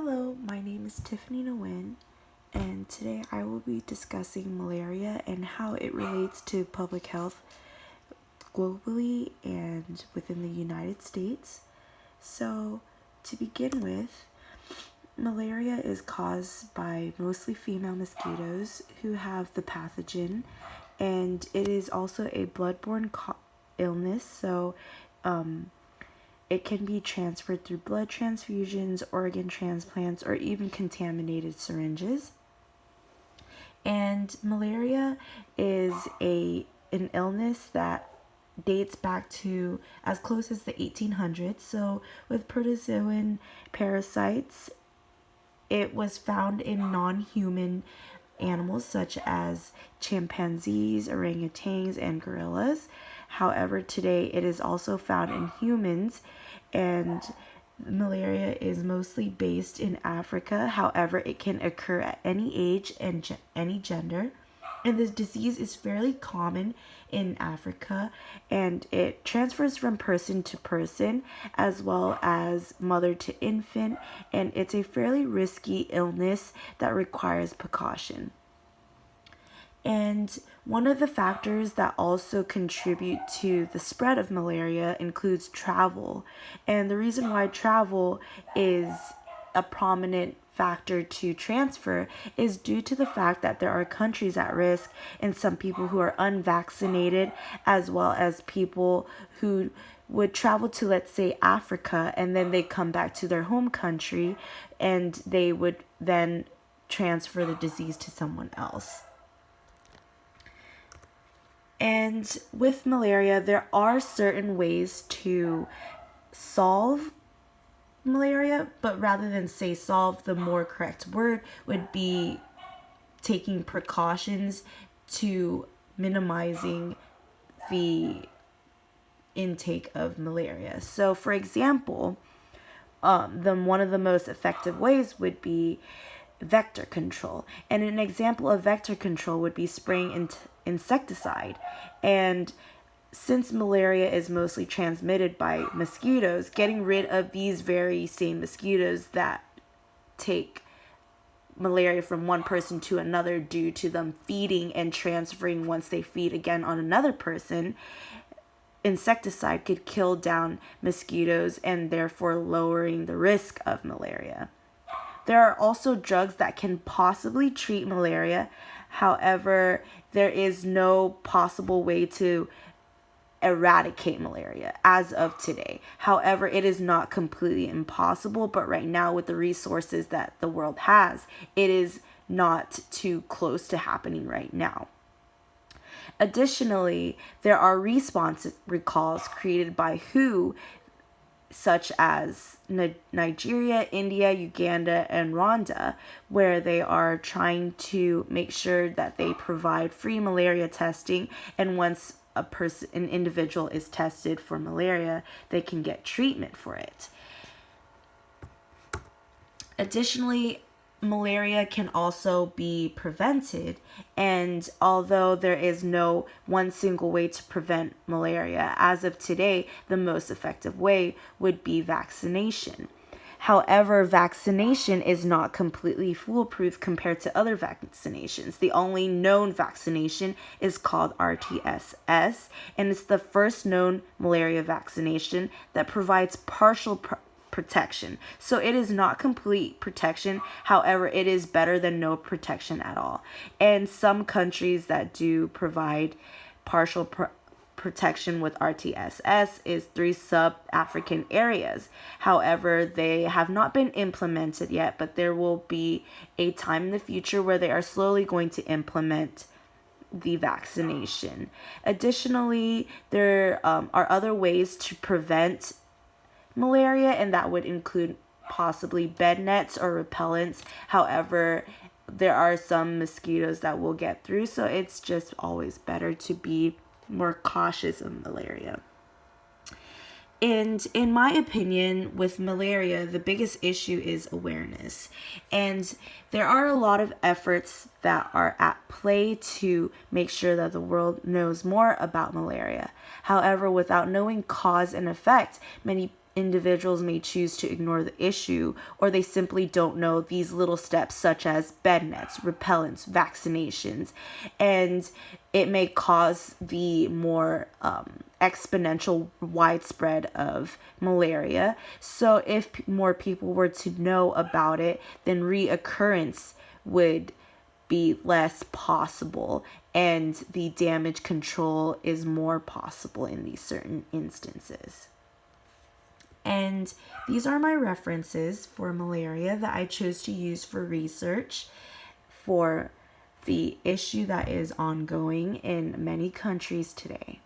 Hello, my name is Tiffany Nguyen, and today I will be discussing malaria and how it relates to public health globally and within the United States. So, to begin with, malaria is caused by mostly female mosquitoes who have the pathogen, and it is also a bloodborne illness, so it can be transferred through blood transfusions, organ transplants, or even contaminated syringes. And malaria is an illness that dates back to as close as the 1800s. So with protozoan parasites, it was found in non-human animals such as chimpanzees, orangutans, and gorillas. However, today it is also found in humans, and malaria is mostly based in Africa. However, it can occur at any age and any gender. And this disease is fairly common in Africa, and it transfers from person to person as well as mother to infant, and it's a fairly risky illness that requires precaution. And one of the factors that also contribute to the spread of malaria includes travel. And the reason why travel is a prominent factor to transfer is due to the fact that there are countries at risk and some people who are unvaccinated, as well as people who would travel to, let's say, Africa, and then they come back to their home country and they would then transfer the disease to someone else. And with malaria, there are certain ways to solve malaria, but rather than say solve, the more correct word would be taking precautions to minimizing the intake of malaria. So, for example, one of the most effective ways would be vector control. And an example of vector control would be spraying insecticide. And since malaria is mostly transmitted by mosquitoes, getting rid of these very same mosquitoes that take malaria from one person to another due to them feeding and transferring once they feed again on another person, insecticide could kill down mosquitoes and therefore lowering the risk of malaria. There are also drugs that can possibly treat malaria. However, there is no possible way to eradicate malaria as of today. However, it is not completely impossible, but right now with the resources that the world has, it is not too close to happening right now. Additionally, there are response recalls created by WHO, such as Nigeria, India, Uganda, and Rwanda, where they are trying to make sure that they provide free malaria testing, and once an individual is tested for malaria, they can get treatment for it. Additionally, malaria can also be prevented, and although there is no one single way to prevent malaria, as of today, the most effective way would be vaccination. However, vaccination is not completely foolproof compared to other vaccinations. The only known vaccination is called RTS, and it's the first known malaria vaccination that provides partial protection. So it is not complete protection. However, it is better than no protection at all. And some countries that do provide partial protection with RTS is 3 sub-African areas. However, they have not been implemented yet, but there will be a time in the future where they are slowly going to implement the vaccination. Additionally, there are other ways to prevent malaria, and that would include possibly bed nets or repellents. However, there are some mosquitoes that will get through, so it's just always better to be more cautious of malaria. And in my opinion, with malaria, the biggest issue is awareness. And there are a lot of efforts that are at play to make sure that the world knows more about malaria. However, without knowing cause and effect, many individuals may choose to ignore the issue, or they simply don't know these little steps such as bed nets, repellents, vaccinations, and it may cause the more exponential widespread of malaria. So if more people were to know about it, then reoccurrence would be less possible, and the damage control is more possible in these certain instances. And these are my references for malaria that I chose to use for research for the issue that is ongoing in many countries today.